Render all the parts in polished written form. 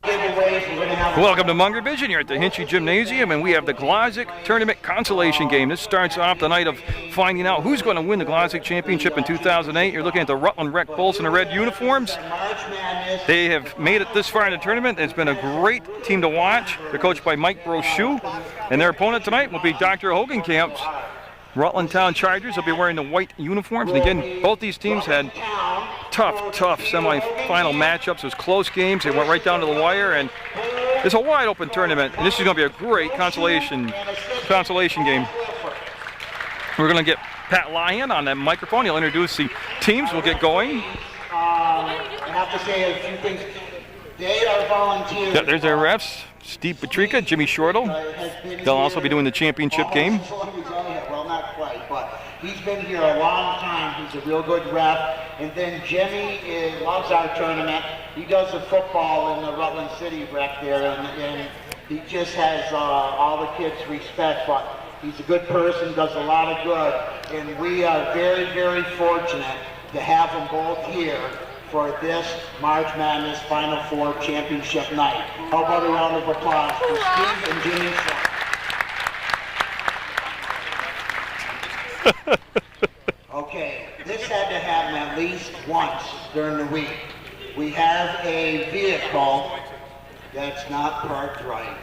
Welcome to Munger Vision here at the Hinchy Gymnasium, and we have the Glodzik Tournament Consolation game. This starts off the night of finding out who's going to win the Glodzik Championship in 2008. You're looking at the Rutland Rec Bulls in the red uniforms. They have made it this far in the tournament. It's been a great team to watch. They're coached by Mike Brochu, and their opponent tonight will be Dr. Hogenkamp's Rutland Town Chargers. They'll be wearing the white uniforms. And again, both these teams had tough semi-final matchups. It was close games. They went right down to the wire, and it's a wide open tournament. And this is going to be a great consolation game. We're going to get Pat Lyon on that microphone. He'll introduce the teams. We'll get going. I have to say a few things. They are volunteers. Yeah, there's our refs. Steve Patrika, Jimmy Shortle. They'll also be doing the championship game. Well, not quite, but he's been here a long time. He's a real good ref. And then Jimmy loves our tournament. He does the football in the Rutland City rec there, and he just has all the kids' respect. But he's a good person, does a lot of good, and we are very, very fortunate to have them both here for this March Madness Final Four Championship night. How about a round of applause for Steve and Jimmy Shortle. Okay, this had to happen at least once during the week. We have a vehicle that's not parked right.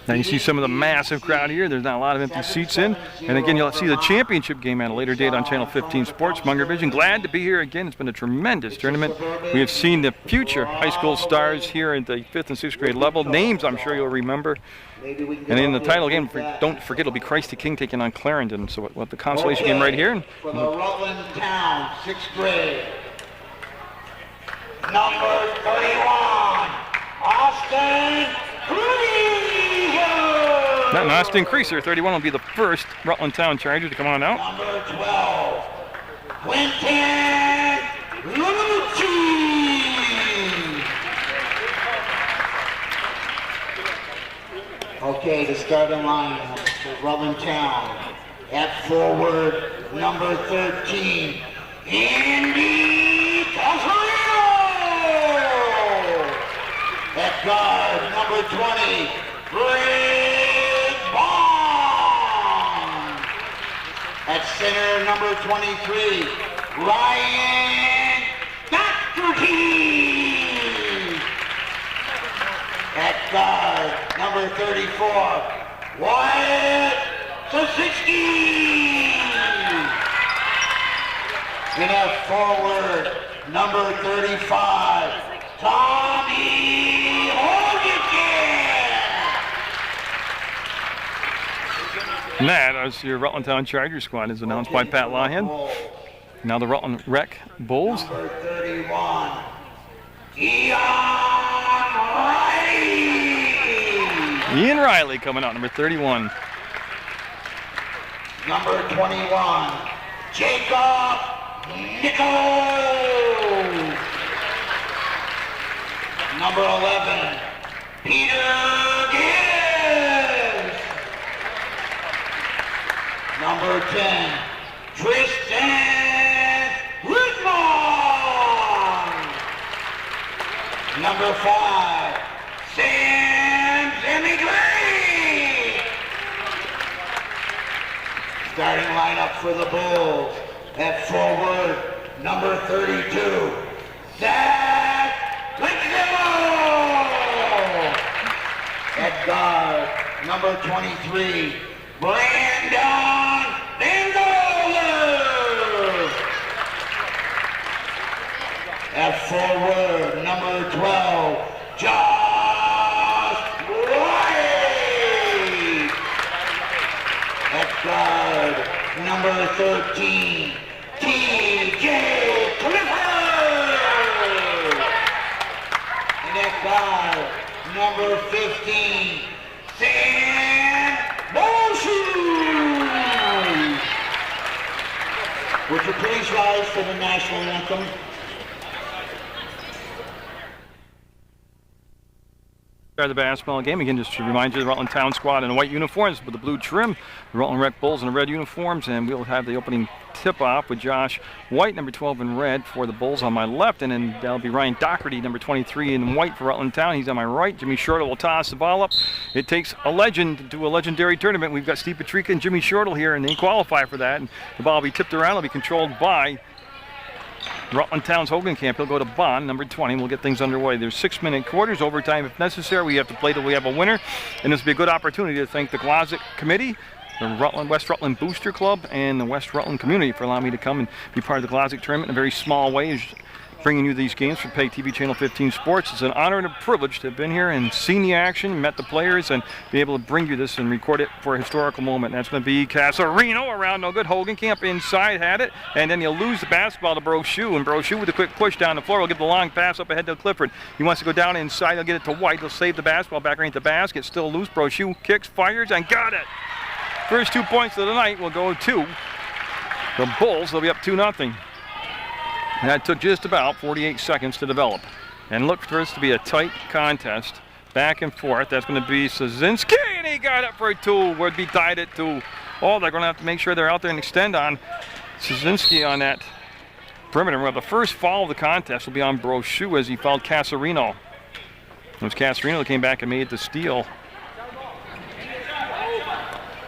Now you see some of the massive crowd here. There's not a lot of empty seats in. And again, you'll see the championship game at a later date on Channel 15 Sports, Munger Vision. Glad to be here again. It's been a tremendous tournament. We have seen the future high school stars here at the 5th and 6th grade level. Names I'm sure you'll remember. And in the title game, don't forget, it'll be Christ the King taking on Clarendon. So what the consolation game right here. For the Rutland Town, 6th grade, number 31. Austin Creaser! Not Austin Creaser. 31 will be the first Rutland Town Charger to come on out. Number 12, Quentin Glodzik! Okay, the starting line for Rutland Town. At forward, number 13, Andy Consolation! At guard, number 20, Greg Bond. At center, number 23, Ryan Doherty. At guard, number 34, Wyatt Sosicki. And at forward, number 35, Tommy Hogan! And that is your Rutland Town Charger squad, as announced by Pat Lyon. Now the Rutland Rec Bulls. Number 31, Ian Riley! Ian Riley coming out, number 31. Number 21, Jacob Nichols! Number 11, Peter Gibbs. Number 10, Tristan Rutland. Number 5, Sam Jimmy Gray. Starting lineup for the Bulls. At forward, number 32, Zach At guard, number 23, Brandon Vandoler. At forward, number 12, Josh White. At guard, number 13, TJ Clifford. And at guard, number 15, Sam Brochu. Would you please rise for the national anthem? Start the basketball game again. Just to remind you, the Rutland Town squad in white uniforms with the blue trim, the Rutland Rec Bulls in the red uniforms, and we'll have the opening tip-off with Josh White, number 12 in red for the Bulls on my left, and then that'll be Ryan Doherty, number 23 in white for Rutland Town. He's on my right. Jimmy Shortle will toss the ball up. It takes a legend to do a legendary tournament. We've got Steve Petrika and Jimmy Shortle here, and they qualify for that. And the ball will be tipped around. It'll be controlled by Rutland Town's Hogan Camp. He'll go to Bond, number 20, and we'll get things underway. There's 6-minute quarters, overtime if necessary. We have to play till we have a winner, and this will be a good opportunity to thank the Glodzik Committee, the West Rutland Booster Club, and the West Rutland community for allowing me to come and be part of the Glodzik tournament in a very small way, bringing you these games for PEGTV Channel 15 Sports. It's an honor and a privilege to have been here and seen the action, met the players, and be able to bring you this and record it for a historical moment. That's going to be Casarino around no good. Hogan Camp inside had it, and then he'll lose the basketball to Brochu, and Brochu with a quick push down the floor will get the long pass up ahead to Clifford. He wants to go down inside. He'll get it to White. He'll save the basketball back right at the basket. Still loose. Brochu kicks, fires, and got it. First 2 points of the night will go to the Bulls. They'll be up 2-0. That took just about 48 seconds to develop. And look for this to be a tight contest, back and forth. That's going to be Szynski, and he got it for a 2. Would be tied at 2. Oh, they're going to have to make sure they're out there and extend on Szynski on that perimeter. Well, the first foul of the contest will be on Brochu as he fouled Casarino. It was Casarino that came back and made the steal.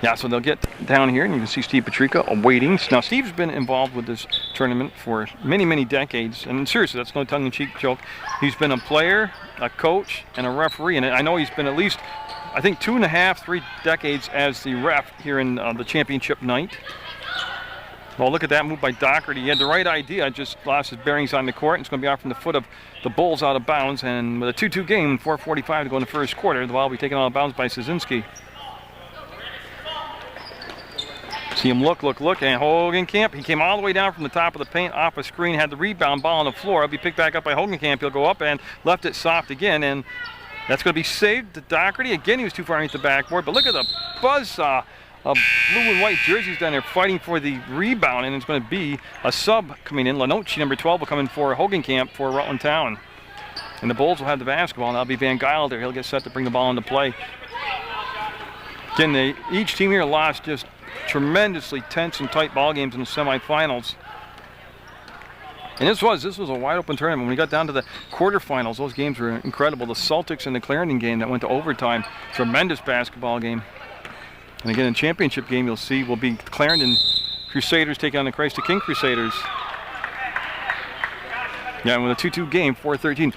Yeah, so they'll get down here, and you can see Steve Petrika awaiting. Now, Steve's been involved with this tournament for many, many decades, and seriously, that's no tongue-in-cheek joke. He's been a player, a coach, and a referee, and I know he's been at least, I think, 2.5, 3 decades as the ref here in the championship night. Well, look at that move by Doherty. He had the right idea, just lost his bearings on the court, and it's going to be off from the foot of the Bulls out of bounds, and with a 2-2 game, 4:45 to go in the first quarter, the ball will be taken out of bounds by Szynski. See him look, and Hogan Camp, he came all the way down from the top of the paint, off a screen, had the rebound, ball on the floor. It'll be picked back up by Hogan Camp. He'll go up and left it soft again, and that's going to be saved to Doherty. Again, he was too far underneath the backboard, but look at the buzzsaw of blue and white jerseys down there fighting for the rebound, and it's going to be a sub coming in. Lenoci, number 12, will come in for Hogan Camp for Rutland Town. And the Bulls will have the basketball, and that'll be Van Gyle there. He'll get set to bring the ball into play. Again, each team here lost just tremendously tense and tight ball games in the semifinals. And this was a wide open tournament. When we got down to the quarterfinals, those games were incredible. The Celtics and the Clarendon game that went to overtime, tremendous basketball game. And again, in the championship game, you'll see will be Clarendon Crusaders taking on the Christ the King Crusaders. Yeah, and with a 2-2 game, 4:13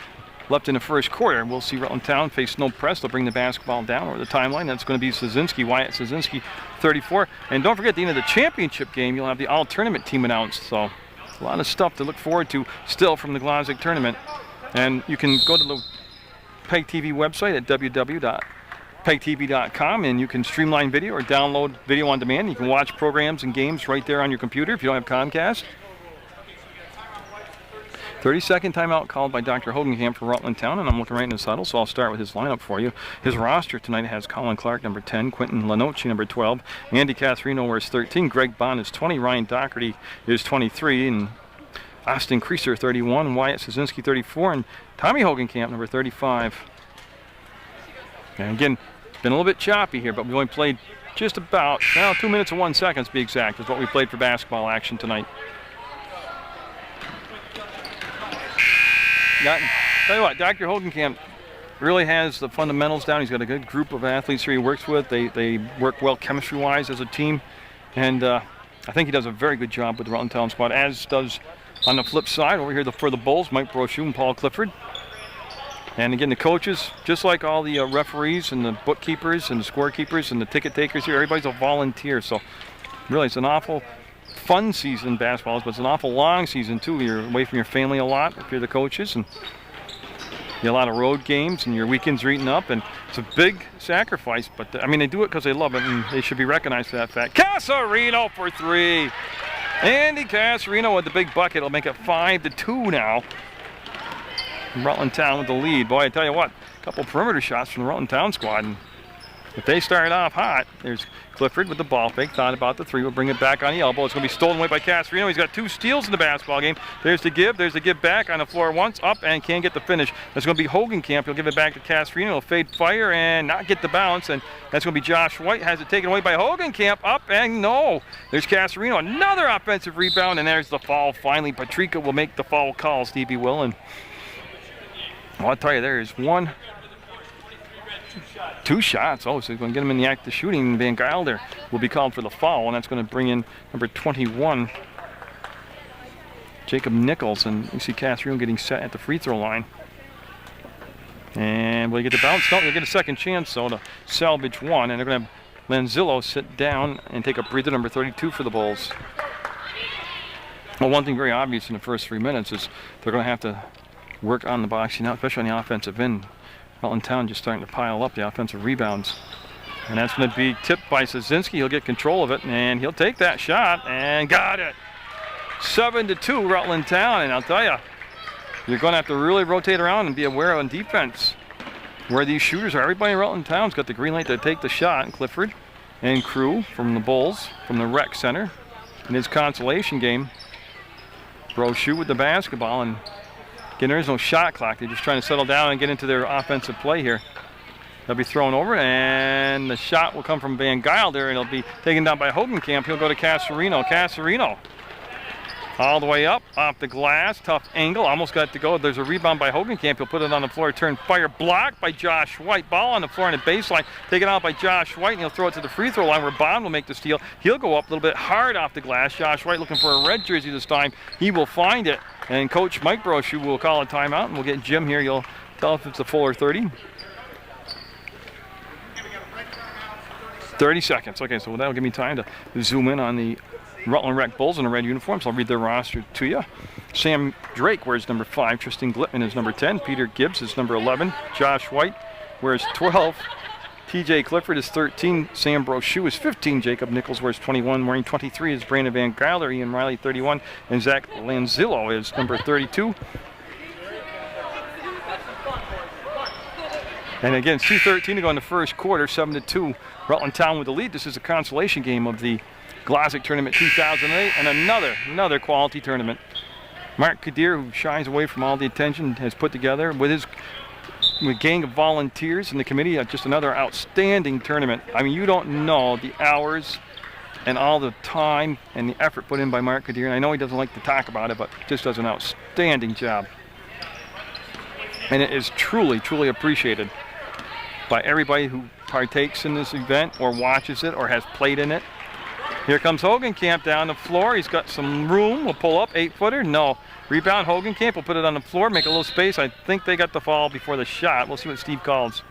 left in the first quarter. We'll see Rutland Town face no press. They'll bring the basketball down over the timeline. That's going to be Szynski, Wyatt Szynski, 34. And don't forget, at the end of the championship game, you'll have the all-tournament team announced. So a lot of stuff to look forward to still from the Glodzik tournament. And you can go to the PEGTV website at www.pegtv.com, and you can streamline video or download video on demand. You can watch programs and games right there on your computer if you don't have Comcast. 30-second timeout called by Dr. Hogenkamp for Rutland Town, and I'm looking right in his huddle, so I'll start with his lineup for you. His roster tonight has Colin Clark, number 10, Quentin Lenoci, number 12, Andy Catharino wears 13, Greg Bond is 20, Ryan Doherty is 23, and Austin Creaser, 31, Wyatt Szynski, 34, and Tommy Hogenkamp, number 35. And again, been a little bit choppy here, but we only played just about 2 minutes and 1 second to be exact, is what we played for basketball action tonight. Tell you what, Dr. Hogenkamp really has the fundamentals down. He's got a good group of athletes here he works with. They work well chemistry-wise as a team, and I think he does a very good job with the Rutland Town squad, as does on the flip side over here for the Bulls, Mike Brochu and Paul Clifford. And again, the coaches, just like all the referees and the bookkeepers and the scorekeepers and the ticket takers here, everybody's a volunteer. So really, it's an awful fun season in basketball, but it's an awful long season too. You're away from your family a lot if you're the coaches, and you get a lot of road games, and your weekends are eaten up, and it's a big sacrifice. But I mean, they do it because they love it, and they should be recognized for that fact. Casarino for 3. Andy Casarino with the big bucket. It'll make it 5-2 now. Rutland Town with the lead. Boy, I tell you what, a couple perimeter shots from the Rutland Town squad, and If they start off hot, there's Clifford with the ball fake. Thought about the three. Will bring it back on the elbow. It's going to be stolen away by Casarino. He's got 2 steals in the basketball game. There's the give. There's the give back on the floor once. Up and can't get the finish. That's going to be Hogenkamp. He'll give it back to Casarino. He'll fade fire and not get the bounce. And that's going to be Josh White. Has it taken away by Hogenkamp. Up and no. There's Casarino. Another offensive rebound. And there's the foul. Finally, Patrica will make the foul call. Stevie will. And well, I'll tell you, there is 2 shots. Oh, so he's going to get him in the act of shooting. Van Gilder will be called for the foul, and that's going to bring in number 21, Jacob Nichols. And you see Casarino getting set at the free throw line. And will he get the bounce? No, he'll get a second chance, though, to salvage one. And they're going to have Lanzillo sit down and take a breather, number 32 for the Bulls. Well, one thing very obvious in the first 3 minutes is they're going to have to work on the boxing out, especially on the offensive end. Rutland Town just starting to pile up the offensive rebounds. And that's going to be tipped by Szynski. He'll get control of it, and he'll take that shot, and got it. 7-2 Rutland Town, and I'll tell you, you're going to have to really rotate around and be aware on defense where these shooters are. Everybody in Rutland Town's got the green light to take the shot. And Clifford and crew from the Bulls, from the rec center, in his consolation game. Brochu with the basketball, and again, there is no shot clock. They're just trying to settle down and get into their offensive play here. They'll be thrown over, and the shot will come from Van Gilder, and it'll be taken down by Hogenkamp. He'll go to Casarino. Casarino all the way up, off the glass. Tough angle, almost got to go. There's a rebound by Hogenkamp. He'll put it on the floor. Turn fire, blocked by Josh White. Ball on the floor on the baseline. Taken out by Josh White, and he'll throw it to the free throw line where Bond will make the steal. He'll go up a little bit hard off the glass. Josh White looking for a red jersey this time. He will find it. And Coach Mike Brochu will call a timeout, and we'll get Jim here. You'll tell if it's a full or 30. 30 seconds. Okay, so that'll give me time to zoom in on the Rutland Rec Bulls in the red uniforms. I'll read their roster to you. Sam Drake wears number 5. Tristan Glitman is number 10. Peter Gibbs is number 11. Josh White wears 12. TJ Clifford is 13. Sam Brochu is 15. Jacob Nichols wears 21. Wearing 23 is Brandon Van Gilder. Ian Riley 31. And Zach Lanzillo is number 32. And again, 2:13 to go in the first quarter. 7-2. Rutland Town with the lead. This is a consolation game of the Glodzik Tournament 2008. And another quality tournament. Mark Kadir, who shies away from all the attention, has put together with his gang of volunteers in the committee, just another outstanding tournament. I mean, you don't know the hours and all the time and the effort put in by Mark Kadir. And I know he doesn't like to talk about it, but just does an outstanding job. And it is truly, truly appreciated by everybody who partakes in this event or watches it or has played in it. Here comes Hogenkamp down the floor. He's got some room. We'll pull up. 8-footer. No. Rebound. Hogenkamp will put it on the floor, make a little space. I think they got the foul before the shot. We'll see what Steve calls.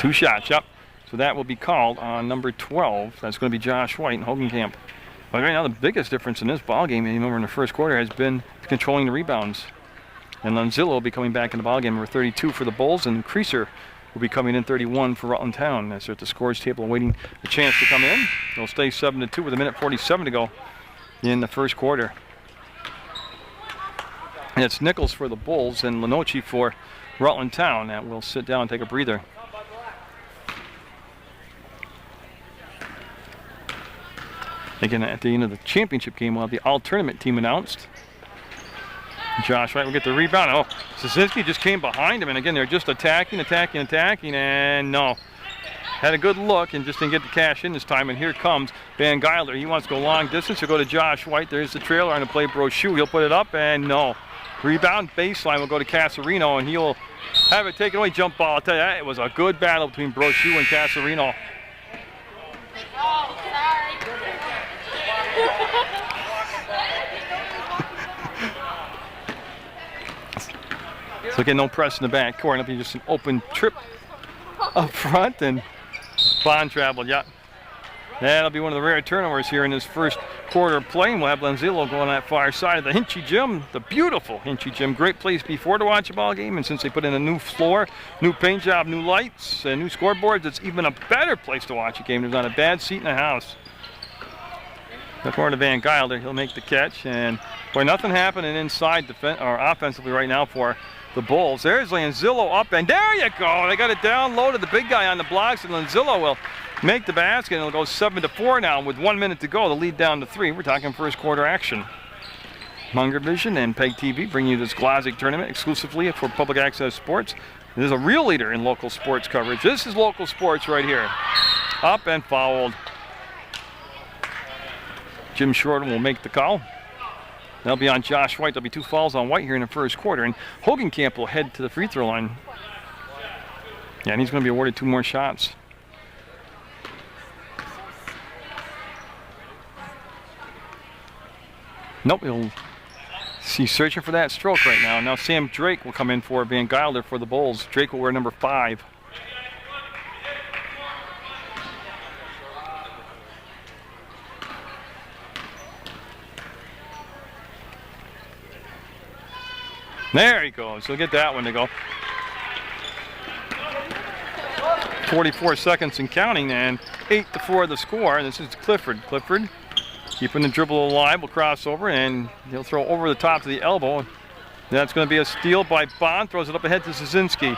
2 shots. Yep. So that will be called on number 12. That's going to be Josh White and Hogenkamp. But right now, the biggest difference in this ball game, remember in the first quarter, has been controlling the rebounds. And Lanzillo will be coming back in the ball game. Number 32 for the Bulls, and Creaser will be coming in 31 for Rutland Town. As they're at the scores table waiting a chance to come in. They'll stay 7-2 with 1:47 to go in the first quarter. And it's Nichols for the Bulls and Lenoci for Rutland Town. That will sit down and take a breather. Again, at the end of the championship game, we'll have the all-tournament team announced. Josh White will get the rebound. Oh, Szynski just came behind him, and again, they're just attacking, and no. Had a good look and just didn't get the cash in this time, and here comes Van Gilder. He wants to go long distance. He'll go to Josh White. There's the trailer on the play, Brochu. He'll put it up, and no. Rebound, baseline will go to Casarino, and he'll have it taken away. Jump ball. I'll tell you, that it was a good battle between Brochu and Casarino. Oh, sorry. So again, no press in the back court. It'll be just an open trip up front, and Bond traveled. Yeah, that'll be one of the rare turnovers here in this first quarter of play. We'll have Lanzillo go on that far side of the Hinchy Gym, the beautiful Hinchy Gym. Great place before to watch a ball game, and since they put in a new floor, new paint job, new lights, and new scoreboards, it's even a better place to watch a game. There's not a bad seat in the house. According to Van Gilder, he'll make the catch, and boy, nothing happening inside or offensively right now for the Bulls. There's Lanzillo up, and there you go. They got it down low to the big guy on the blocks, and Lanzillo will make the basket, and it'll go 7-4 now with 1 minute to go. The lead down to 3. We're talking first quarter action. Munger Vision and PEGTV bring you this Glodzik tournament exclusively for Public Access Sports. This is a real leader in local sports coverage. This is local sports right here. Up and fouled. Jim Shorten will make the call. That'll be on Josh White. There'll be 2 fouls on White here in the first quarter. And Hogenkamp will head to the free throw line. Yeah, and he's going to be awarded 2 more shots. Nope, he's searching for that stroke right now. Now Sam Drake will come in for Van Gilder for the Bulls. Drake will wear number 5. There he goes. He'll get that one to go. 44 seconds and counting, and 8-4 the score. This is Clifford. Clifford keeping the dribble alive, will cross over, and he'll throw over the top to the elbow. That's going to be a steal by Bond. Throws it up ahead to Szynski.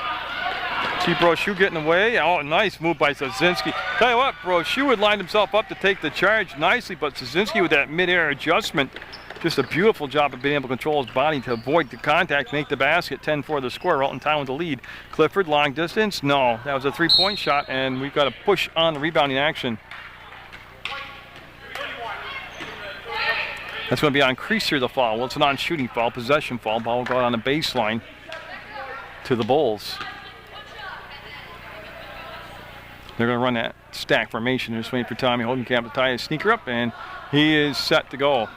See Brochu getting away. Oh, nice move by Szynski. Tell you what, Brochu had lined himself up to take the charge nicely, but Szynski with that mid-air adjustment, just a beautiful job of being able to control his body to avoid the contact, make the basket. 10-4 the score. Rutland Town with the lead. Clifford, long distance. No, that was a 3-point shot, and we've got a push on the rebounding action. That's going to be on Creaser, the foul. Well, it's a non-shooting foul, possession foul. Ball will go out on the baseline to the Bulls. They're going to run that stack formation. They're just waiting for Tommy Hogenkamp to tie his sneaker up, and he is set to go.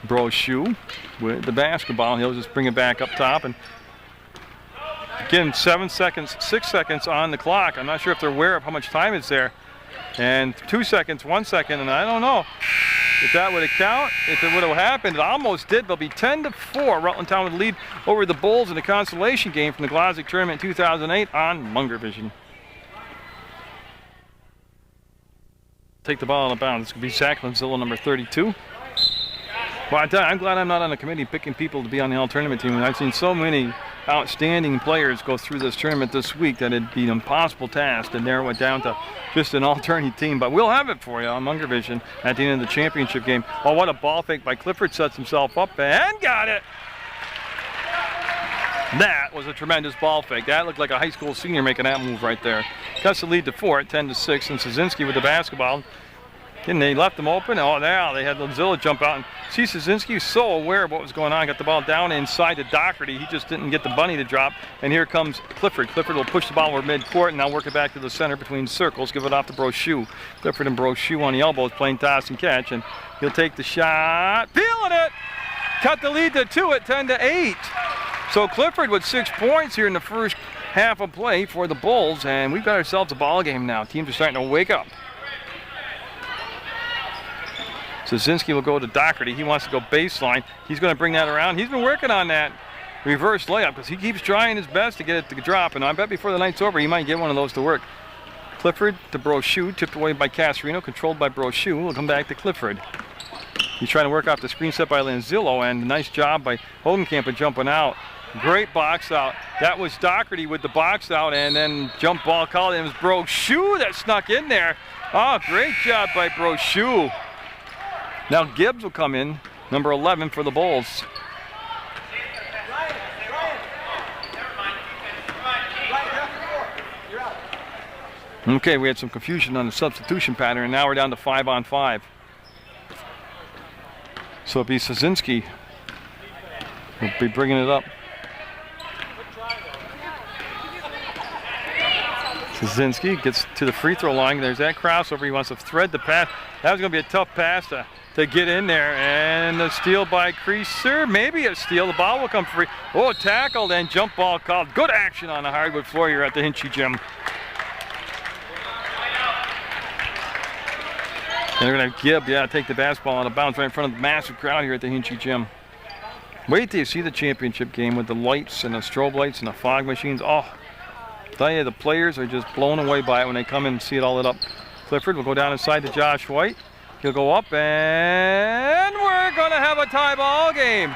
Brochu with the basketball. He'll just bring it back up top. And again, 7 seconds, 6 seconds on the clock. I'm not sure if they're aware of how much time is there. And 2 seconds, 1 second, and I don't know if that would have counted, if it would have happened. It almost did. They'll be 10-4. Rutland Town would lead over the Bulls in the Consolation game from the Glodzik tournament 2008 on Munger Vision. Take the ball out of bounds. It's going to be Zach Lanzillo, number 32. Well, I'm glad I'm not on the committee picking people to be on the all-tournament team. I've seen so many outstanding players go through this tournament this week that it'd be an impossible task to narrow it down to just an alternate team. But we'll have it for you on Munger Vision at the end of the championship game. Oh, what a ball fake by Clifford. Sets himself up and got it. That was a tremendous ball fake. That looked like a high school senior making that move right there. Cuts the lead to 4 at 10-6, and Szynski with the basketball. And they left them open. Oh, now they had Lanzillo jump out. And see, Szynski was so aware of what was going on. Got the ball down inside to Doherty. He just didn't get the bunny to drop. And here comes Clifford. Clifford will push the ball over midcourt and now work it back to the center between circles. Give it off to Brochu. Clifford and Brochu on the elbows playing toss and catch. And he'll take the shot. Feeling it! Cut the lead to 2 at 10-8. So Clifford with 6 points here in the first half of play for the Bulls. And we've got ourselves a ball game now. Teams are starting to wake up. Szynski will go to Doherty. He wants to go baseline. He's going to bring that around. He's been working on that reverse layup because he keeps trying his best to get it to drop. And I bet before the night's over, he might get one of those to work. Clifford to Brochu, tipped away by Casarino, controlled by Brochu. We'll come back to Clifford. He's trying to work off the screen set by Lanzillo, and a nice job by Hogenkamp at jumping out. Great box out. That was Doherty with the box out, and then jump ball called. It was Brochu that snuck in there. Oh, great job by Brochu. Now Gibbs will come in, number 11 for the Bulls. Okay, we had some confusion on the substitution pattern, and now we're down to 5-on-5. So it'll be Szynski. We'll be bringing it up. Szynski gets to the free throw line. There's that crossover. He wants to thread the pass. That was going to be a tough pass to get in there. And a steal by Creaser. Maybe a steal. The ball will come free. Oh, tackled and jump ball called. Good action on the hardwood floor here at the Hinchy Gym. And they're going to have Gibb, take the basketball out of bounds right in front of the massive crowd here at the Hinchy Gym. Wait till you see the championship game with the lights and the strobe lights and the fog machines. Oh, I tell you, the players are just blown away by it when they come in and see it all lit up. Clifford will go down inside to Josh White. He'll go up, and we're going to have a tie ball game.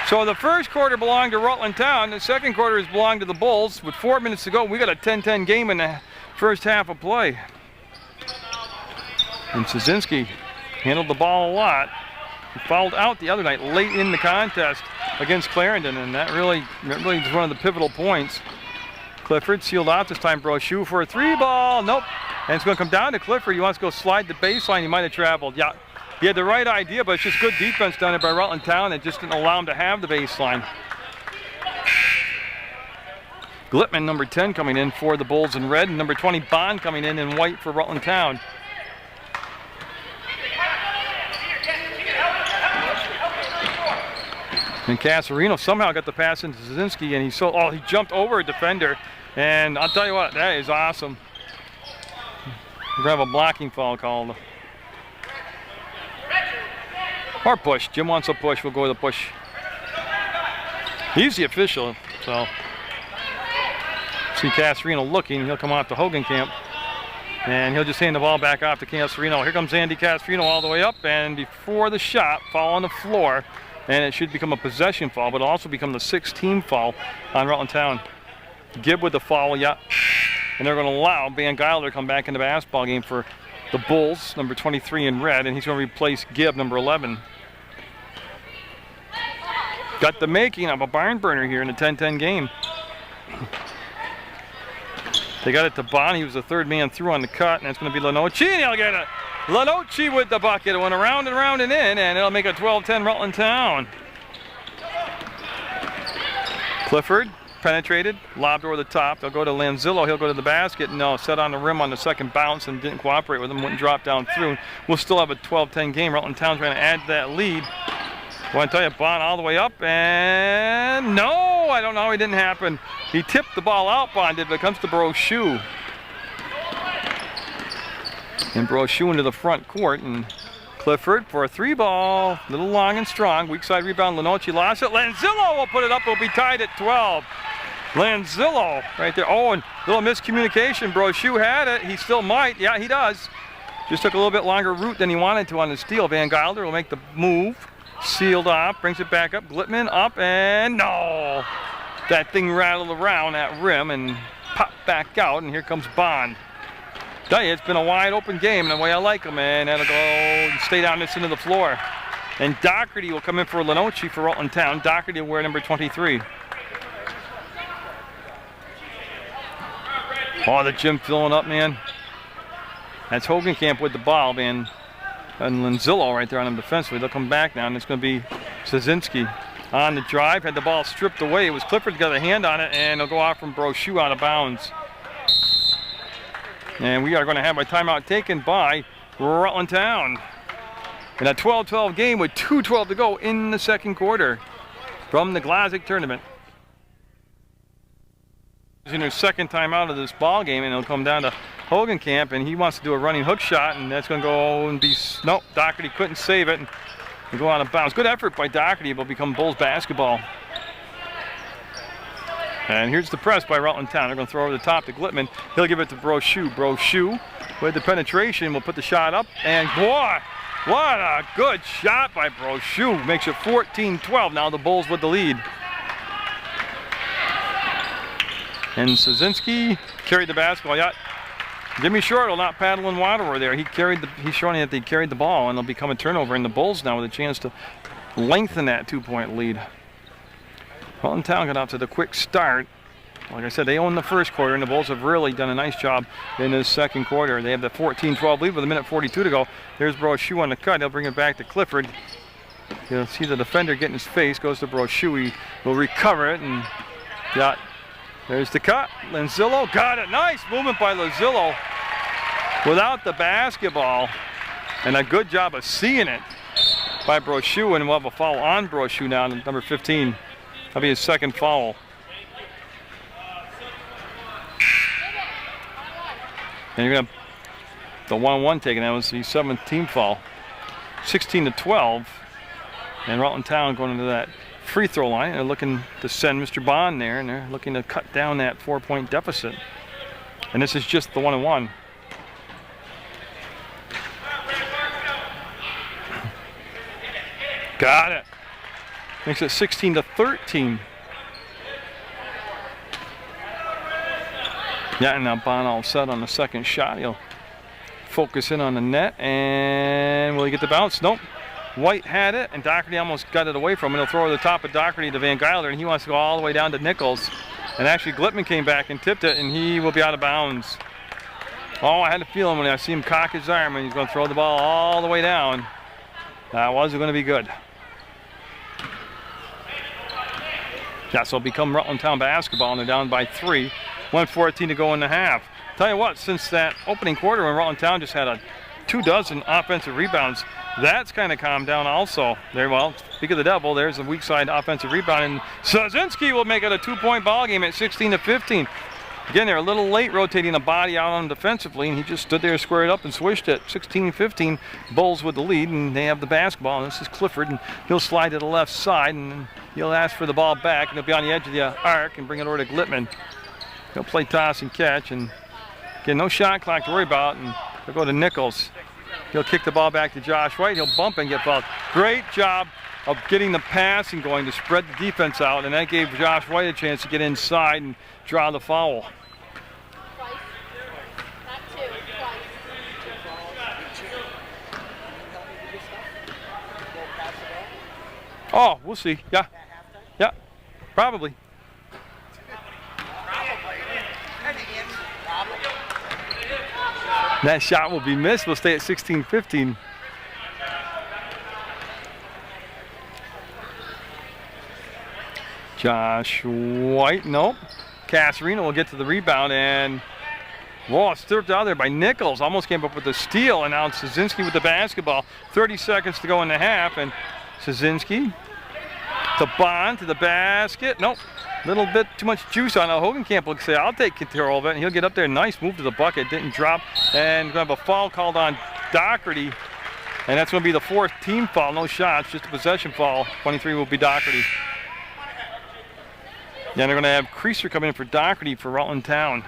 So the first quarter belonged to Rutland Town. The second quarter has belonged to the Bulls. With 4 minutes to go, we got a 10-10 game in the first half of play. And Szynski handled the ball a lot. He fouled out the other night late in the contest against Clarendon, and that really is one of the pivotal points. Clifford sealed off this time. Brochu for a 3-ball. Nope. And it's going to come down to Clifford. He wants to go slide the baseline. He might have traveled. Yeah, he had the right idea, but it's just good defense down there by Rutland Town. It just didn't allow him to have the baseline. Glitman, number 10, coming in for the Bulls in red, and number 20, Bond, coming in white for Rutland Town. And Casarino somehow got the pass into Szynski, and he jumped over a defender, and I'll tell you what, that is awesome. We're gonna have a blocking foul called. Or push. Jim wants a push. We'll go with a push. He's the official, so. See Casarino looking. He'll come off to Hogan Camp, and he'll just hand the ball back off to Casarino. Here comes Andy Casarino all the way up, and before the shot, foul on the floor. And it should become a possession foul, but it'll also become the 6th-team foul on Rutland Town. Gibb with the foul, yeah. And they're going to allow Van Geiler to come back in the basketball game for the Bulls, number 23 in red, and he's going to replace Gibb, number 11. Got the making of a barn burner here in the 10-10 game. They got it to Bond. He was the 3rd man through on the cut, and it's going to be Lenoci, and he'll get it. Lenoci with the bucket. It went around and around and in, and it'll make a 12-10 Rutland Town. Clifford penetrated, lobbed over the top. They'll go to Lanzillo. He'll go to the basket. No, set on the rim on the second bounce and didn't cooperate with him. Wouldn't drop down through. We'll still have a 12-10 game. Rutland Town trying to add to that lead. I want to tell you, Bond all the way up, and no, I don't know how it didn't happen. He tipped the ball out, Bond did, but it comes to Brochu. And Brochu into the front court, and Clifford for a 3-ball, a little long and strong. Weak side rebound, Lenoci lost it. Lanzillo will put it up, it'll be tied at 12. Lanzillo right there. Oh, and a little miscommunication. Brochu had it, he still might, yeah, he does. Just took a little bit longer route than he wanted to on the steal. Van Geiler will make the move, sealed off, brings it back up. Glitman up, and no! That thing rattled around that rim and popped back out, and here comes Bond. Tell you, it's been a wide open game, and the way I like them, and that'll go and stay down this into the floor. And Doherty will come in for Lenoci for Rutland Town. Doherty will wear number 23. Oh, the gym filling up, man. That's Hogan Camp with the ball, man. And Lanzillo right there on him defensively. They'll come back now, and it's going to be Szynski on the drive. Had the ball stripped away. It was Clifford got a hand on it, and it'll go off from Brochu out of bounds. And we are going to have a timeout taken by Rutland Town. In a 12-12 game with 2:12 to go in the second quarter from the Glodzik tournament. In their second time out of this ball game, and it'll come down to Hogan Camp, and he wants to do a running hook shot, and that's going to go and be, nope, Doherty couldn't save it and go out of bounds. Good effort by Doherty, but become Bulls basketball. And here's the press by Rutland Town. They're going to throw over the top to Glitman. He'll give it to Brochu. Brochu with the penetration will put the shot up. And boy, what a good shot by Brochu. Makes it 14-12. Now the Bulls with the lead. And Szynski carried the basketball. Yeah, Jimmy Short will not paddle in water over there. He's showing that they carried the ball, and it'll become a turnover. And the Bulls now with a chance to lengthen that 2-point lead. Rutland Town got out to the quick start. Like I said, they own the first quarter, and the Bulls have really done a nice job in this second quarter. They have the 14-12 lead with 1:42 to go. There's Brochu on the cut. He'll bring it back to Clifford. You'll see the defender get in his face. Goes to Brochu. He will recover it, and got. There's the cut. Lanzillo got it. Nice movement by Lanzillo without the basketball, and a good job of seeing it by Brochu. And we'll have a foul on Brochu now, number 15. That'll be his second foul. And you're going to have the 1-1 taken. That was the 7th team foul. 16-12. And Rutland Town going into that free throw line. They're looking to send Mr. Bond there, and they're looking to cut down that 4-point deficit. And this is just the 1-1. Got it. Makes it 16-13. Yeah, and now Bond all set on the second shot. He'll focus in on the net, and will he get the bounce? Nope. White had it, and Doherty almost got it away from him. He'll throw over the top of Doherty to Van Guyler, and he wants to go all the way down to Nichols. And actually, Glitman came back and tipped it, and he will be out of bounds. Oh, I had a feeling when I see him cock his arm, and he's going to throw the ball all the way down. That wasn't going to be good. Yeah, so it'll become Rutland Town basketball, and they're down by 3. 1:14 to go in the half. Tell you what, since that opening quarter when Rutland Town just had 24 offensive rebounds, that's kind of calmed down also. There, well, speak of the devil, there's a weak side offensive rebound, and Sazinski will make it a 2-point ball game at 16-15. Again, they're a little late rotating the body out on him defensively, and he just stood there, squared up, and swished it. 16-15, Bulls with the lead, and they have the basketball. And this is Clifford, and he'll slide to the left side, and he'll ask for the ball back, and he'll be on the edge of the arc and bring it over to Glitman. He'll play toss and catch, and again, no shot clock to worry about, and he'll go to Nichols. He'll kick the ball back to Josh White. He'll bump and get fouled. Great job of getting the passing going to spread the defense out, and that gave Josh White a chance to get inside and draw the foul. Oh, we'll see. Yeah. Yeah. Probably. That shot will be missed. We'll stay at 16-15. Josh White, nope. Casarino will get to the rebound, and whoa, it's stripped out there by Nichols. Almost came up with the steal, and now it's Sazinski with the basketball. 30 seconds to go in the half, and Sazinski to Bond to the basket. Nope. Little bit too much juice on it. Hogenkamp will say, I'll take control of it, and he'll get up there. Nice move to the bucket. Didn't drop. And going to have a foul called on Doherty. And that's going to be the 4th team foul. No shots, just a possession foul. 23 will be Doherty. Then they're going to have Creaser come in for Doherty for Rutland Town.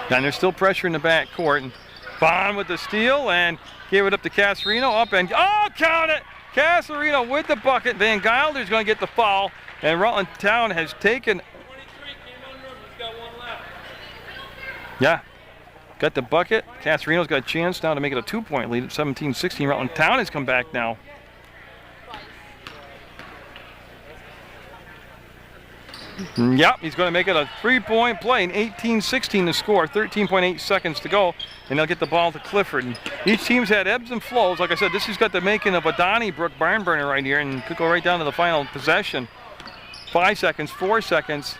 And there's still pressure in the back court. And Bond with the steal and gave it up to Casarino. Up and, oh, count it! Casarino with the bucket. Van Guyler's going to get the foul, and Rutland Town has taken. Yeah, got the bucket. Casarino's got a chance now to make it a 2-point lead at 17-16. Rutland Town has come back now. Yep, he's going to make it a 3-point play in 18-16 to score. 13.8 seconds to go, and they'll get the ball to Clifford. And each team's had ebbs and flows. Like I said, this has got the making of a Donnybrook barn burner right here, and could go right down to the final possession. 5 seconds, 4 seconds.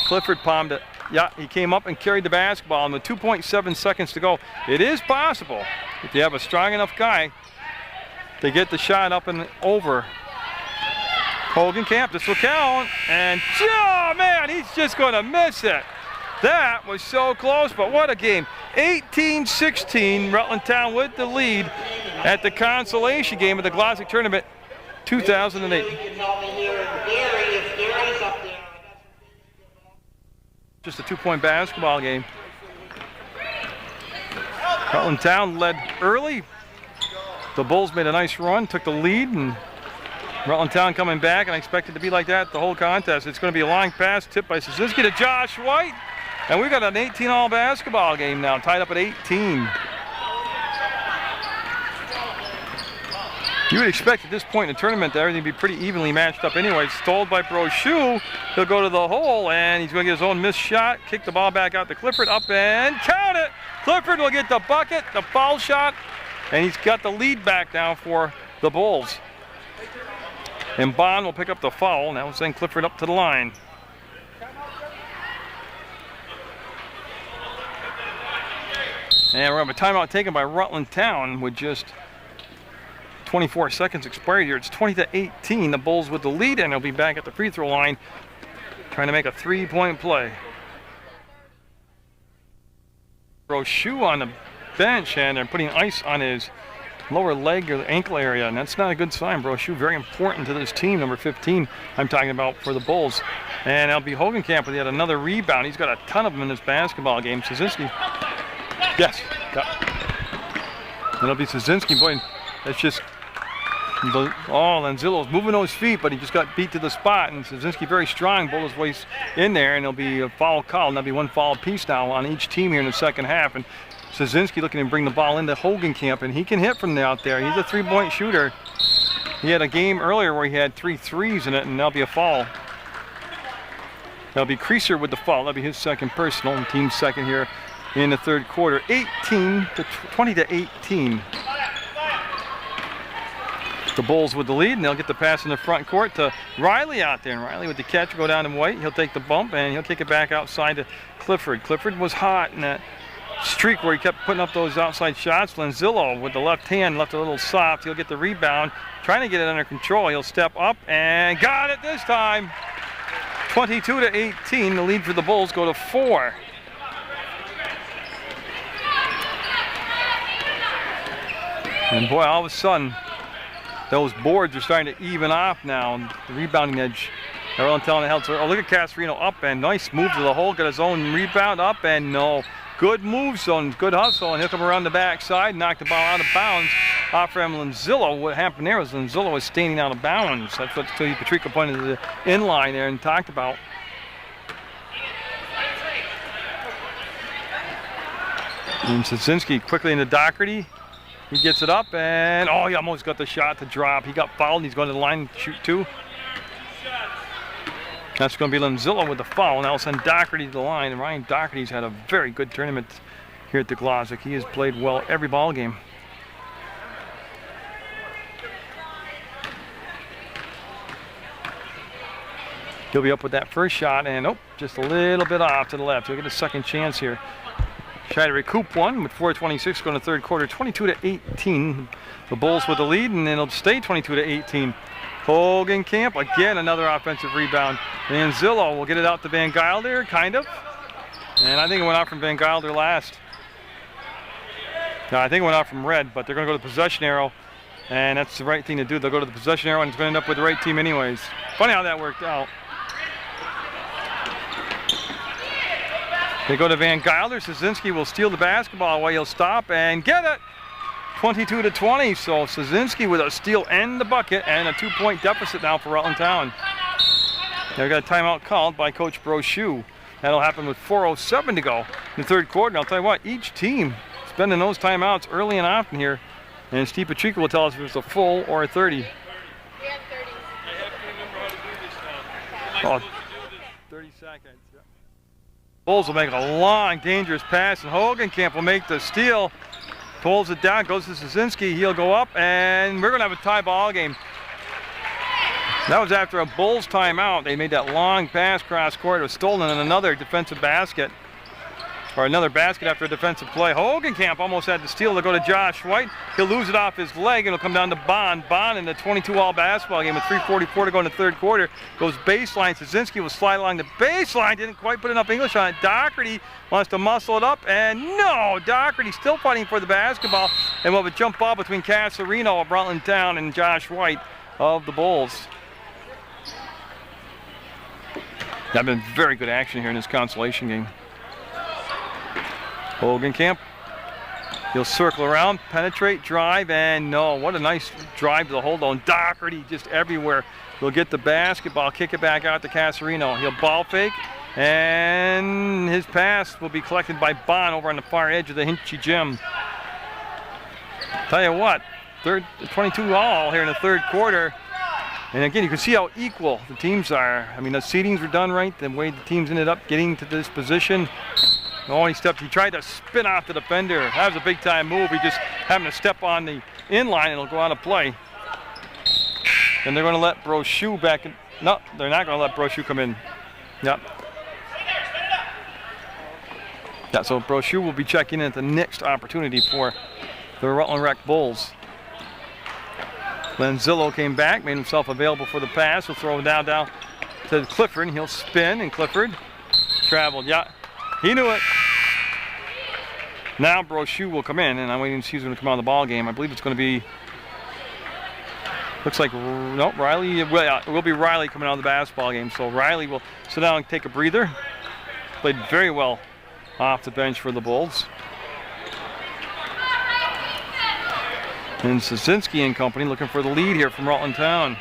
Clifford palmed it. Yeah, he came up and carried the basketball, and with 2.7 seconds to go, it is possible, if you have a strong enough guy, to get the shot up and over. Hogenkamp, this will count, and oh man, he's just going to miss it. That was so close, but what a game. 18-16, Rutland Town with the lead at the consolation game of the Glodzik Tournament 2008. Just a 2-point basketball game. Rutland Town led early. The Bulls made a nice run, took the lead, and Rutland Town coming back, and I expect it to be like that the whole contest. It's going to be a long pass tipped by Sazinski to Josh White, and we've got an 18-all basketball game now, tied up at 18. You would expect at this point in the tournament that everything would be pretty evenly matched up anyway. Stole by Brochu. He'll go to the hole, and he's going to get his own missed shot, kick the ball back out to Clifford, up and count it. Clifford will get the bucket, the foul shot, and he's got the lead back now for the Bulls. And Bond will pick up the foul, and that will send Clifford up to the line. And we're going to have a timeout taken by Rutland Town with just 24 seconds expired here. It's 20-18. The Bulls with the lead, and they'll be back at the free throw line trying to make a 3-point play. Brochu on the bench, and they're putting ice on his lower leg or ankle area, and that's not a good sign. Brochu very important to this team, number 15 I'm talking about for the Bulls. And that'll be Hogenkamp with yet another rebound. He's got a ton of them in this basketball game. Sazinski. Yes. Yeah. That'll be Sazinski. Boy, that's just Lanzillo's moving those feet, but he just got beat to the spot. And Szynski very strong, bowled his way in there, and there'll be a foul call. And that'll be one foul apiece now on each team here in the second half. And Szynski looking to bring the ball into Hogenkamp, and he can hit from out there. He's a three-point shooter. He had a game earlier where he had 3 threes in it, and that'll be a foul. That'll be Creaser with the foul. That'll be his second personal, and team second here in the third quarter. 20 to 18. The Bulls with the lead, and they'll get the pass in the front court to Riley out there. And Riley with the catch will go down to White. He'll take the bump, and he'll kick it back outside to Clifford. Clifford was hot in that streak where he kept putting up those outside shots. Lanzillo with the left hand left a little soft. He'll get the rebound, trying to get it under control. He'll step up and got it this time. 22 to 18. The lead for the Bulls go to 4. And boy, all of a sudden, those boards are starting to even off now. The rebounding edge, they're all telling the hell. Oh, look at Casarino up and nice move to the hole. Got his own rebound up and no. Good move zone, good hustle, and he'll come around the backside, knock the ball out of bounds off from Lanzillo. What happened there was Lanzillo was standing out of bounds. That's what Steve Patrica pointed to the inline there and talked about. And Szynski quickly into Doherty. He gets it up, and oh, he almost got the shot to drop. He got fouled, and he's going to the line to shoot 2. That's going to be Lanzillo with the foul, and that'll send Doherty to the line. And Ryan Doherty's had a very good tournament here at the Glodzik. He has played well every ball game. He'll be up with that first shot, and oh, just a little bit off to the left. He'll get a second chance here. Try to recoup one with 4:26 going to third quarter, 22 to 18. The Bulls with the lead, and it'll stay 22 to 18. Hogenkamp, again, another offensive rebound. Lanzillo will get it out to Van Gilder, kind of. And I think it went out from Van Gilder last. No, I think it went out from Red, but they're going to go to the possession arrow, and that's the right thing to do. They'll go to the possession arrow, and it's going to end up with the right team anyways. Funny how that worked out. They go to Van Gilder. Szynski will steal the basketball away. He'll stop and get it. 22 to 20. So Szynski with a steal and the bucket, and a 2-point deficit now for Rutland Town. They've got a timeout called by Coach Brochu. That'll happen with 4:07 to go in the third quarter. And I'll tell you what, each team spending those timeouts early and often here. And Steve Patrica will tell us if it's a full or a 30. We have 30. Oh, 30 seconds. Bulls will make a long, dangerous pass, and Hogenkamp will make the steal. Pulls it down, goes to Szynski. He'll go up, and we're going to have a tie ball game. That was after a Bulls timeout. They made that long pass cross court. It was stolen in another defensive basket. Or another basket after a defensive play. Hogenkamp almost had the steal to go to Josh White. He'll lose it off his leg, and it'll come down to Bond. Bond in the 22-all basketball game with 3:44 to go in the third quarter. Goes baseline. Szynski will slide along the baseline. Didn't quite put enough English on it. Doherty wants to muscle it up, and no! Doherty still fighting for the basketball. And we'll have a jump ball between Casarino of Rutland Town and Josh White of the Bulls. That's been very good action here in this consolation game. Hogenkamp, he'll circle around, penetrate, drive, and no, what a nice drive to the hold on. Doherty just everywhere. He'll get the basketball, kick it back out to Casarino. He'll ball fake, and his pass will be collected by Bond over on the far edge of the Hinchy gym. Tell you what, 22 all here in the third quarter. And again, you can see how equal the teams are. I mean, the seedings were done right, the way the teams ended up getting to this position. Oh, he tried to spin off the defender. That was a big time move. He just happened to step on the inline and it'll go out of play. And they're going to let Brochu back in. No, they're not going to let Brochu come in. Yep. Yeah, so Brochu will be checking in at the next opportunity for the Rutland Rec Bulls. Lanzillo came back, made himself available for the pass. He'll throw it down to Clifford, and he'll spin, and Clifford traveled. Yeah, he knew it. Now Brochu will come in, and I'm waiting to see who's going to come out of the ball game. I believe it's going to be, looks like, no, Riley. Well, it will be Riley coming out of the basketball game. So Riley will sit down and take a breather. Played very well off the bench for the Bulls. And Szynski and company looking for the lead here from Rutland Town.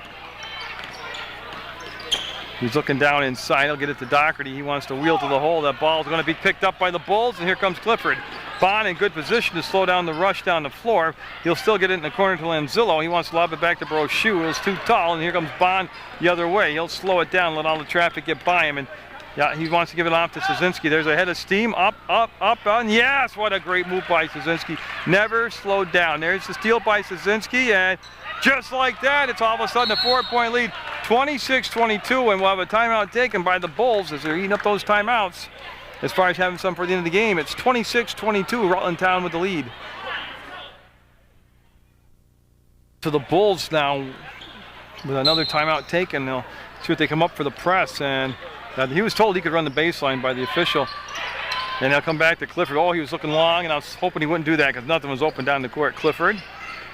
He's looking down inside. He'll get it to Doherty. He wants to wheel to the hole. That ball is going to be picked up by the Bulls, and here comes Clifford. Bond in good position to slow down the rush down the floor. He'll still get it in the corner to Lanzillo. He wants to lob it back to Brochu. It was too tall, and here comes Bond the other way. He'll slow it down, let all the traffic get by him, and yeah, he wants to give it off to Szynski. There's a head of steam, up, and yes, what a great move by Szynski. Never slowed down. There's the steal by Szynski, and just like that, it's all of a sudden a 4-point lead, 26-22, and we'll have a timeout taken by the Bulls as they're eating up those timeouts. As far as having some for the end of the game, it's 26-22, Rutland Town with the lead. To the Bulls now with another timeout taken. They'll see what they come up for the press, and he was told he could run the baseline by the official. And they'll come back to Clifford. Oh, he was looking long, and I was hoping he wouldn't do that because nothing was open down the court. Clifford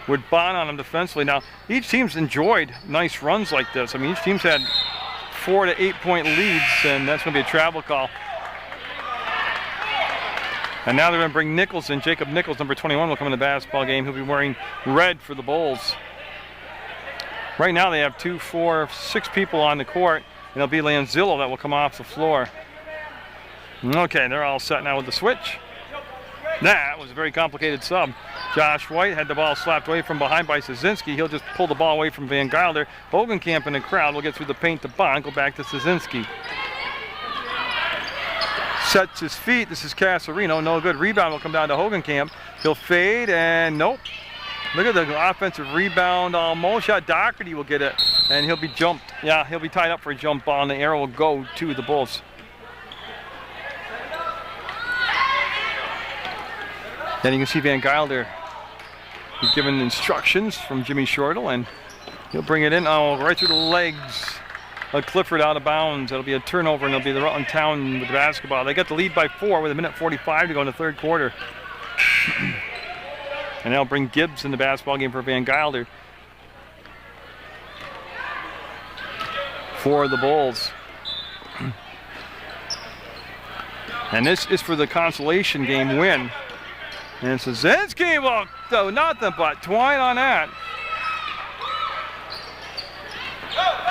with Bond on him defensively. Now, each team's enjoyed nice runs like this. I mean, each team's had 4 to 8 point leads, and that's going to be a travel call. And now they're going to bring Nichols in. Jacob Nichols, number 21, will come in the basketball game. He'll be wearing red for the Bulls. Right now they have 2, 4, 6 people on the court. And it'll be Lanzillo that will come off the floor. Okay, they're all set now with the switch. That was a very complicated sub. Josh White had the ball slapped away from behind by Szynski. He'll just pull the ball away from Van Gilder. Hogenkamp in the crowd will get through the paint to Bond, go back to Szynski. Sets his feet. This is Casarino. No good. Rebound will come down to Hogenkamp. He'll fade, and nope. Look at the offensive rebound. Almost shot. Doherty will get it, and he'll be jumped. Yeah, he'll be tied up for a jump ball, and the arrow will go to the Bulls. Then you can see Van Gilder. He's given instructions from Jimmy Shortle, and he'll bring it in. Oh, right through the legs. Clifford out of bounds. It'll be a turnover, and it'll be the Rutland Town with the basketball. They got the lead by 4 with 1:45 to go in the third quarter. And they'll bring Gibbs in the basketball game for Van Gilder. For the Bulls. And this is for the consolation game win. And Szynski will do nothing but twine on that.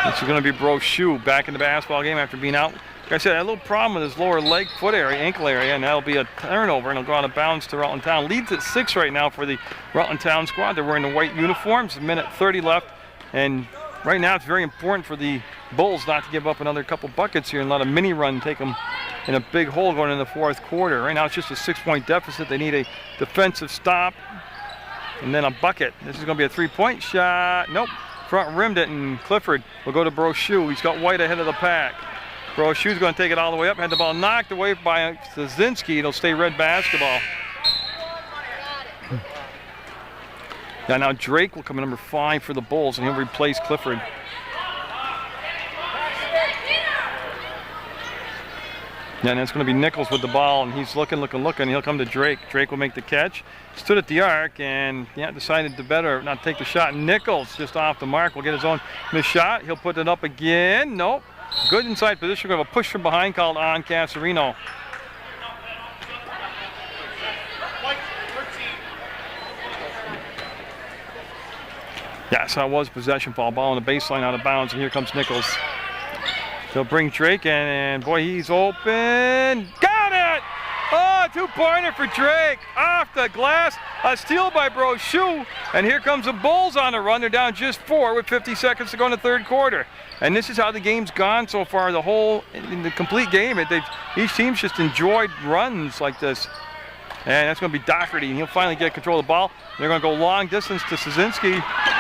This is going to be Brochu back in the basketball game after being out. Like I said, I had a little problem with his lower leg, foot area, ankle area, and that'll be a turnover, and he'll go out of bounds to Rutland Town. Leads at 6 right now for the Rutland Town squad. They're wearing the white uniforms. 1:30 left, and right now it's very important for the Bulls not to give up another couple buckets here and let a mini run take them in a big hole going into the fourth quarter. Right now it's just a 6-point deficit. They need a defensive stop and then a bucket. This is going to be a 3-point shot. Nope. Front rimmed it, and Clifford will go to Brochu. He's got White ahead of the pack. Brochu's going to take it all the way up. Had the ball knocked away by Szynski. It'll stay red basketball. Yeah, now Drake will come in number 5 for the Bulls, and he'll replace Clifford. Yeah, and it's going to be Nichols with the ball, and he's looking. He'll come to Drake. Drake will make the catch. Stood at the arc, and yeah, decided to better not take the shot. Nichols just off the mark will get his own missed shot. He'll put it up again. Nope. Good inside position. We're going to have a push from behind called on Casarino. Yeah, so it was possession ball on the baseline out of bounds, and here comes Nichols. They'll bring Drake in, and boy, he's open. Got it! Oh, 2-pointer for Drake. Off the glass. A steal by Brochu. And here comes the Bulls on the run. They're down just 4 with 50 seconds to go in the third quarter. And this is how the game's gone so far. In the complete game, each team's just enjoyed runs like this. And that's going to be Doherty, and he'll finally get control of the ball. They're going to go long distance to Szynski.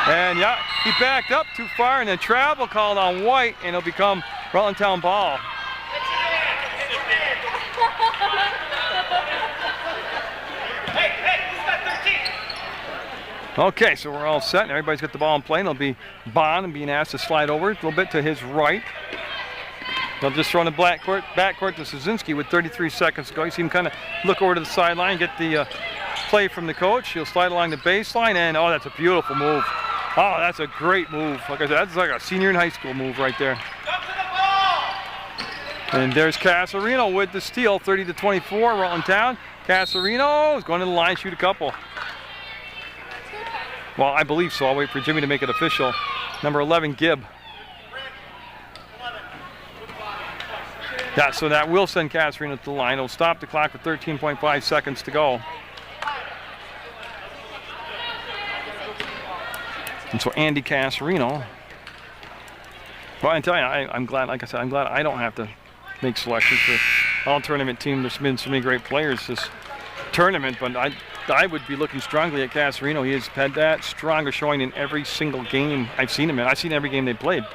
And yeah, he backed up too far, and then travel called on White, and it'll become Rutland Town ball. Okay, so we're all set, and everybody's got the ball in play. And it'll be Bond being asked to slide over a little bit to his right. They'll just throw in the backcourt to Szynski with 33 seconds to go. You see him kind of look over to the sideline, get the play from the coach. He'll slide along the baseline, and oh, that's a beautiful move. Oh, that's a great move. Like I said, that's like a senior in high school move right there. And there's Casarino with the steal, 30-24, Rutland Town. Casarino is going to the line, shoot a couple. Well, I believe so. I'll wait for Jimmy to make it official. Number 11, Gibb. Yeah, so that will send Casarino to the line. It'll stop the clock with 13.5 seconds to go. And so Andy Casarino. Well, I tell you, I'm glad, like I said, I'm glad I don't have to make selections for all tournament team. There's been so many great players this tournament, but I would be looking strongly at Casarino. He has had that stronger showing in every single game I've seen him in. I've seen every game they played.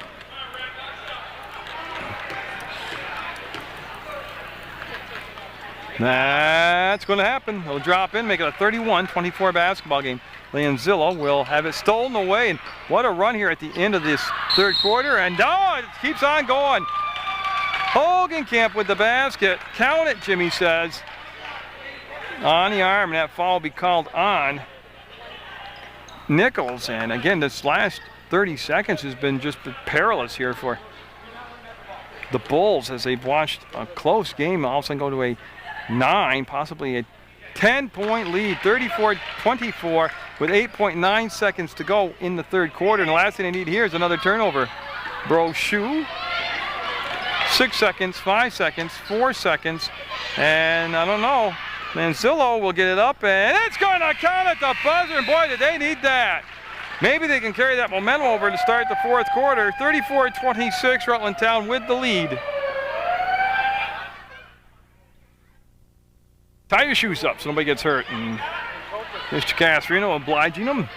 That's going to happen. He'll drop in, make it a 31-24 basketball game. Lanzillo will have it stolen away, and what a run here at the end of this third quarter, and it keeps on going. Hogenkamp with the basket. Count it, Jimmy says. On the arm, and that foul will be called on Nichols. And again, this last 30 seconds has been just perilous here for the Bulls as they've watched a close game all of a sudden go to a 9, possibly a 10-point lead, 34-24 with 8.9 seconds to go in the third quarter. And the last thing they need here is another turnover. Brochu, 6 seconds, 5 seconds, 4 seconds, and I don't know. Lanzillo will get it up, and it's going to count at the buzzer, and boy, did they need that. Maybe they can carry that momentum over to start the fourth quarter. 34-26, Rutland Town with the lead. Tie your shoes up so nobody gets hurt. And Mr. Casarino obliging them.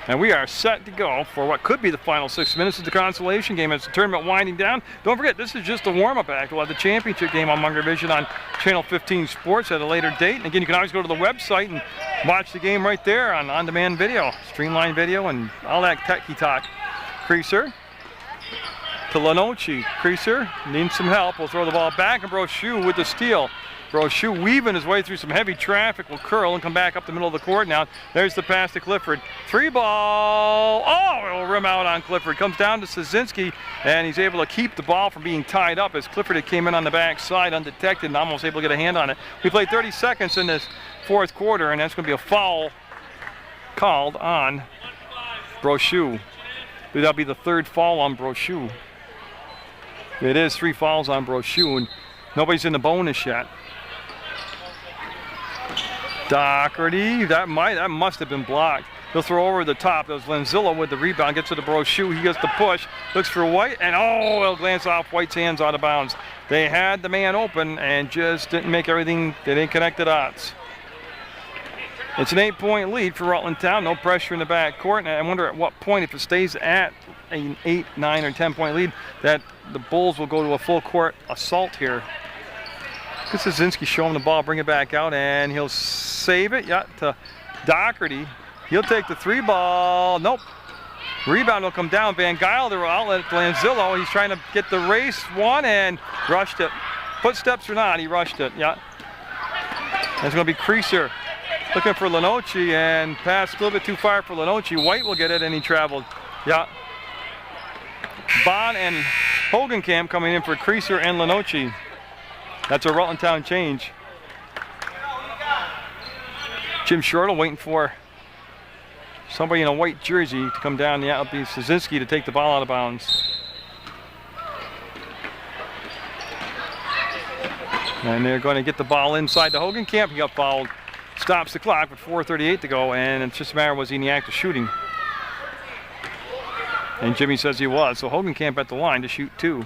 And we are set to go for what could be the final 6 minutes of the Consolation game as the tournament winding down. Don't forget, this is just a warm-up act. We'll have the championship game on Munger Vision on Channel 15 Sports at a later date. And again, you can always go to the website and watch the game right there on on-demand video, streamlined video, and all that techie talk. Creaser to Lenoci. Creaser needs some help. We'll throw the ball back, and Brochu with the steal. Brochu weaving his way through some heavy traffic will curl and come back up the middle of the court now. There's the pass to Clifford. 3 ball. Oh, it'll rim out on Clifford. Comes down to Szynski, and he's able to keep the ball from being tied up as Clifford came in on the backside undetected and almost able to get a hand on it. We played 30 seconds in this fourth quarter, and that's going to be a foul called on Brochu. That'll be the third foul on Brochu. It is 3 fouls on Brochu, and nobody's in the bonus yet. Doherty, that must have been blocked. He'll throw over the top. That was Lanzillo with the rebound, gets to the Brochu. He gets the push, looks for White, and he'll glance off White's hands out of bounds. They had the man open and just didn't make everything, they didn't connect the dots. It's an 8-point lead for Rutland Town. No pressure in the backcourt, and I wonder at what point, if it stays at an 8, 9, or 10-point lead, that the Bulls will go to a full court assault here. Szynski show him the ball, bring it back out, and he'll save it. Yeah, to Doherty. He'll take the 3 ball. Nope. Rebound will come down. Van Gilder outlet to Lanzillo. He's trying to get the race one and rushed it. Footsteps or not, he rushed it. Yeah. It's going to be Creaser looking for Lenoci and passed a little bit too far for Lenoci. White will get it, and he traveled. Yeah. Bond and Hogenkamp coming in for Creaser and Lenoci. That's a Rutland Town change. Jim Shortle waiting for somebody in a white jersey to come down. Yeah, it'll be Szynski to take the ball out of bounds. And they're going to get the ball inside the Hogenkamp. He got fouled. Stops the clock with 4:38 to go, and it's just a matter, was he in the act of shooting? And Jimmy says he was. So Hogenkamp at the line to shoot 2.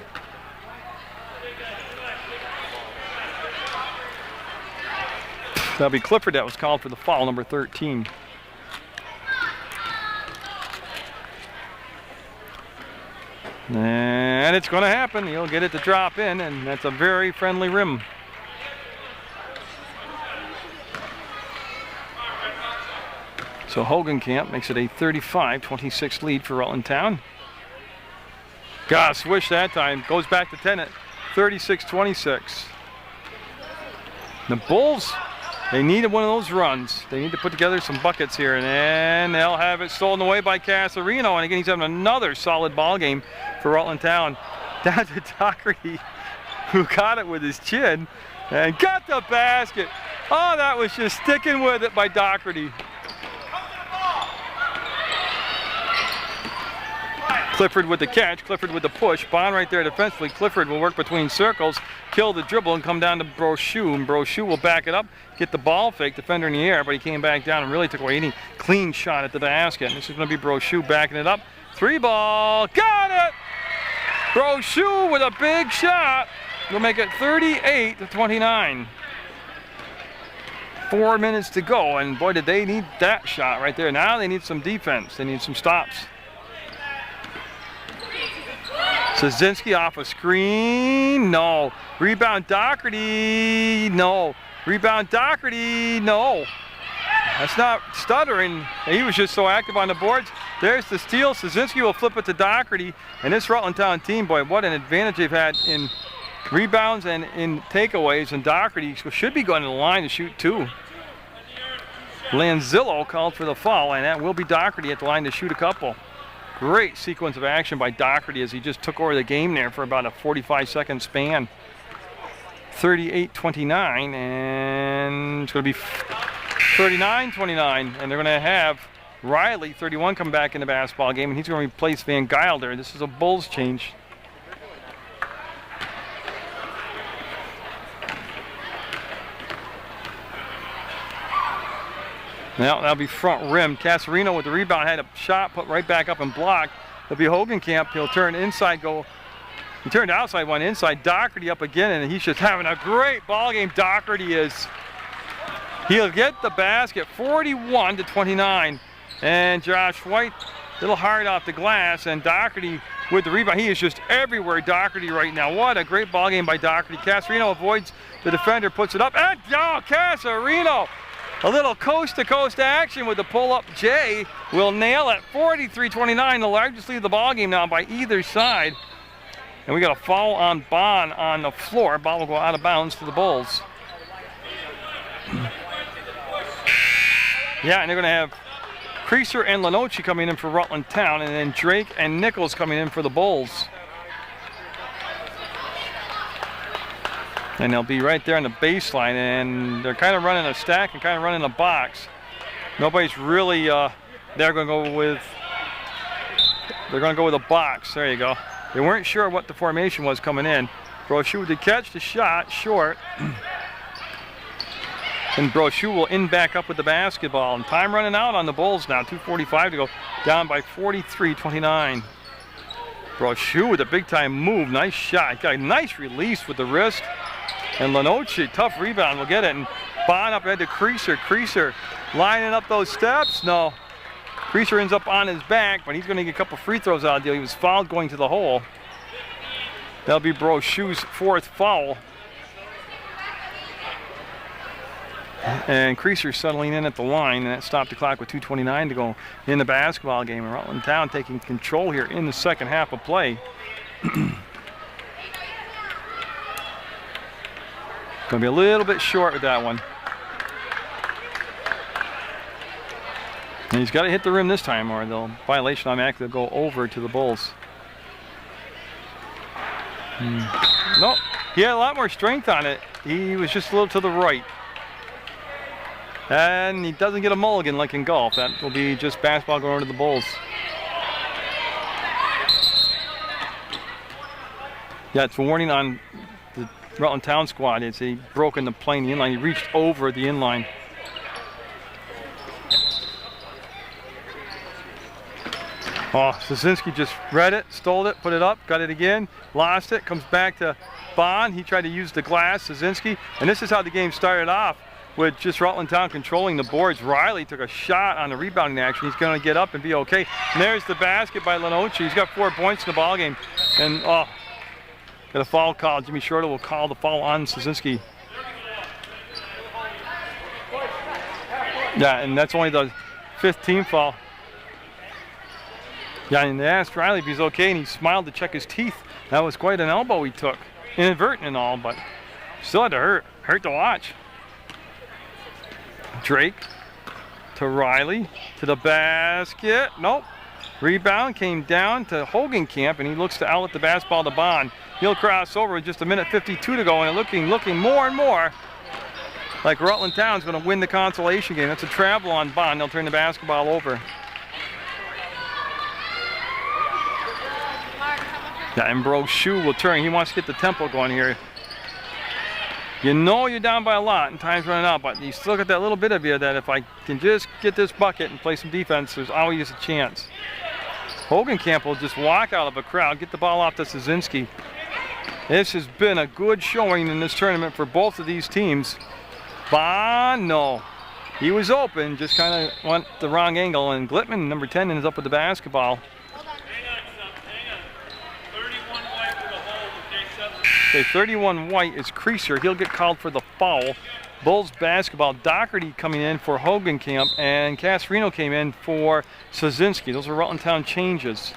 That'll be Clifford that was called for the foul, number 13. And it's going to happen. He'll get it to drop in, and that's a very friendly rim. So Hogenkamp makes it a 35-26 lead for Rutland Town. Got a swish that time. Goes back to 10 at 36-26. The Bulls, they needed one of those runs. They need to put together some buckets here, and then they'll have it stolen away by Casarino. And again, he's having another solid ball game for Rutland Town. Down to Doherty, who caught it with his chin and got the basket. Oh, that was just sticking with it by Doherty. Clifford with the catch, Clifford with the push. Bond right there defensively. Clifford will work between circles, kill the dribble, and come down to Brochu. And Brochu will back it up, get the ball fake, defender in the air, but he came back down and really took away any clean shot at the basket. And this is going to be Brochu backing it up. 3-ball, got it! Brochu with a big shot. We'll make it 38-29. 4 minutes to go, and boy, did they need that shot right there. Now they need some defense. They need some stops. Szynski off a screen, no. Rebound Doherty, no. Rebound Doherty, no. That's not stuttering. He was just so active on the boards. There's the steal. Szynski will flip it to Doherty. And this Rutland Town team, boy, what an advantage they've had in rebounds and in takeaways. And Doherty should be going to the line to shoot 2. Lanzillo called for the foul, and that will be Doherty at the line to shoot a couple. Great sequence of action by Doherty as he just took over the game there for about a 45-second span. 38-29, and it's going to be 39-29, and they're going to have Riley, 31, come back in the basketball game, and he's going to replace Van Gilder. This is a Bulls change. Now that'll be front rim. Casarino with the rebound, had a shot put right back up and blocked. It'll be Hogenkamp. He'll turn inside, he turned outside, one inside. Doherty up again, and he's just having a great ball game. Doherty is. He'll get the basket, 41-29. And Josh White, a little hard off the glass, and Doherty with the rebound. He is just everywhere, Doherty, right now. What a great ball game by Doherty. Casarino avoids the defender, puts it up, and Casarino! A little coast-to-coast action with the pull-up. Jay will nail it. 43-29, the largest lead of the ball game now by either side. And we got a foul on Bond on the floor. Ball will go out of bounds to the Bulls. Yeah, and they're going to have Creaser and Lenoci coming in for Rutland Town, and then Drake and Nichols coming in for the Bulls. And they'll be right there on the baseline, and they're kind of running a stack and kind of running a box. Nobody's really, they're going to go with a box. There you go. They weren't sure what the formation was coming in. Brochu to catch the shot, short. And Brochu will in back up with the basketball. And time running out on the Bulls now. 2:45 to go, down by 43-29. Brochu with a big time move. Nice shot. Got a nice release with the wrist. And Lenoci, tough rebound, will get it. And Bond up ahead to Creaser. Creaser lining up those steps. No. Creaser ends up on his back, but he's going to get a couple free throws out of the deal. He was fouled going to the hole. That'll be Brochu's 4th foul. And Creaser settling in at the line, and that stopped the clock with 2:29 to go in the basketball game. And Rutland Town taking control here in the second half of play. Going to be a little bit short with that one. And he's got to hit the rim this time, or they'll violation automatically will go over to the Bulls. No, he had a lot more strength on it. He was just a little to the right. And he doesn't get a mulligan like in golf. That will be just basketball going over to the Bulls. Yeah, it's a warning on the Rutland Town squad. It's he broken the plane, the inline. He reached over the inline. Oh, Szynski just read it, stole it, put it up, got it again, lost it, comes back to Bond. He tried to use the glass, Szynski. And this is how the game started off, with just Rutland Town controlling the boards. Riley took a shot on the rebounding action. He's going to get up and be okay. And there's the basket by Lenoci. He's got 4 points in the ballgame. And, got a foul call. Jimmy Shorter will call the foul on Szynski. Yeah, and that's only the 5th team foul. Yeah, and they asked Riley if he's okay, and he smiled to check his teeth. That was quite an elbow he took. Inadvertent and all, but still had to hurt. Hurt to watch. Drake to Riley, to the basket. Nope. Rebound came down to Hogenkamp, and he looks to outlet the basketball to Bond. He'll cross over with just 1:52 to go, and looking more and more like Rutland Town's going to win the consolation game. That's a travel on Bond. They'll turn the basketball over. Yeah, and Brochu will turn. He wants to get the tempo going here. You know you're down by a lot and time's running out, but you still got that little bit of you that if I can just get this bucket and play some defense, there's always a chance. Hogenkamp will just walk out of a crowd, get the ball off to Szynski. This has been a good showing in this tournament for both of these teams. Bond, no. He was open, just kind of went the wrong angle, and Glitman, number 10, ends up with the basketball. Okay, 31 white is Creaser. He'll get called for the foul. Bulls basketball. Doherty coming in for Hogenkamp, and Casarino came in for Szynski. Those are Rutland Town changes.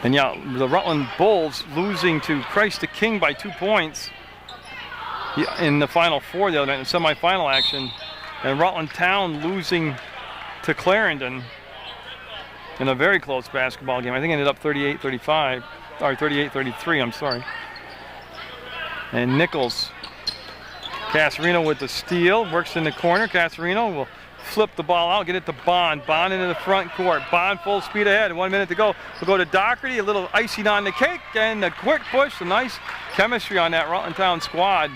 And yeah, the Rutland Bulls losing to Christ the King by 2 points in the Final Four the other night in semifinal action. And Rutland Town losing to Clarendon in a very close basketball game. I think it ended up 38-35, or 38-33, I'm sorry. And Nichols, Casarino with the steal, works in the corner. Casarino will flip the ball out, get it to Bond. Bond into the front court. Bond full speed ahead, 1 minute to go. We'll go to Doherty, a little icing on the cake, and a quick push, a nice chemistry on that Rutland Town squad.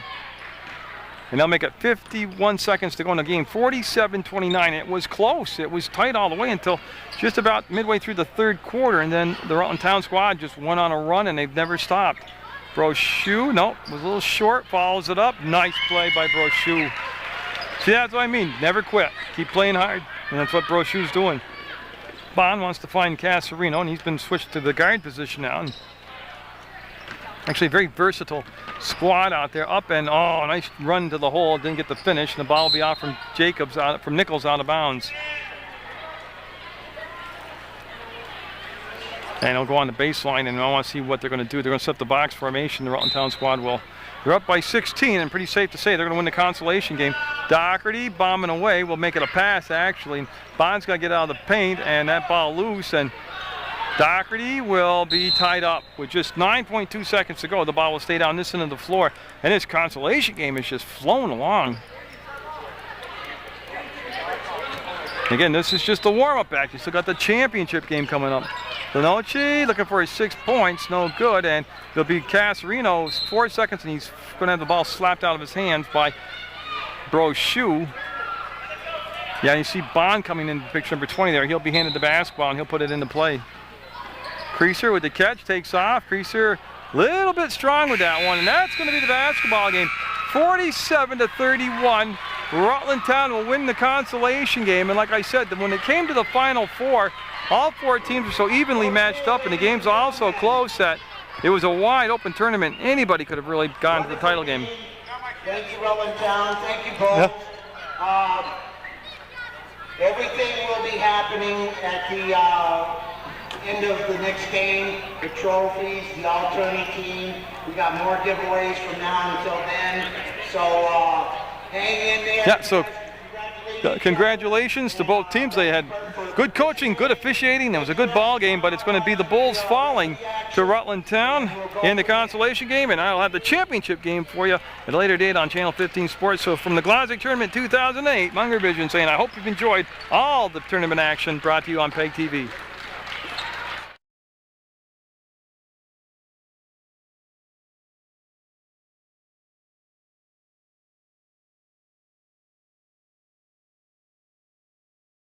And they'll make it 51 seconds to go in the game, 47-29. It was close. It was tight all the way until just about midway through the third quarter, and then the Rutland Town squad just went on a run, and they've never stopped. Brochu, nope, was a little short, follows it up. Nice play by Brochu. See, that's what I mean, never quit. Keep playing hard, and that's what Brochu's doing. Bond wants to find Casarino, and he's been switched to the guard position now. And actually, a very versatile squad out there. Up and, oh, nice run to the hole. Didn't get the finish, and the ball will be out from from Nichols out of bounds. And he'll go on the baseline, and I want to see what they're going to do. They're going to set the box formation. The Rutland Town squad will. They're up by 16, and pretty safe to say they're going to win the consolation game. Doherty bombing away will make it a pass, actually. Bond's got to get out of the paint, and that ball loose, and Doherty will be tied up with just 9.2 seconds to go. The ball will stay down this end of the floor, and this consolation game is just flowing along. Again, this is just the warm-up act. You still got the championship game coming up. Lenoci looking for his 6 points, no good, and it'll be Casarino, 4 seconds, and he's going to have the ball slapped out of his hands by Brochu. Yeah, you see Bond coming in picture number 20 there. He'll be handed the basketball, and he'll put it into play. Creaser with the catch, takes off. Creaser a little bit strong with that one, and that's going to be the basketball game. 47-31. Rutland Town will win the consolation game, and like I said, when it came to the Final Four, all 4 teams were so evenly matched up, and the game's also close that it was a wide open tournament. Anybody could have really gone to the title game. Thank you, Rutland Town. Thank you both. Yeah. Everything will be happening at the end of the next game. The trophies, the alternate team. We got more giveaways from now until then. So hang in there. Yeah, so congratulations to both teams. They had good coaching, good officiating. It was a good ball game, but it's going to be the Bulls falling to Rutland Town in the consolation game, and I'll have the championship game for you at a later date on Channel 15 Sports. So from the Glodzik Tournament 2008, Munger Vision saying I hope you've enjoyed all the tournament action brought to you on PEGTV.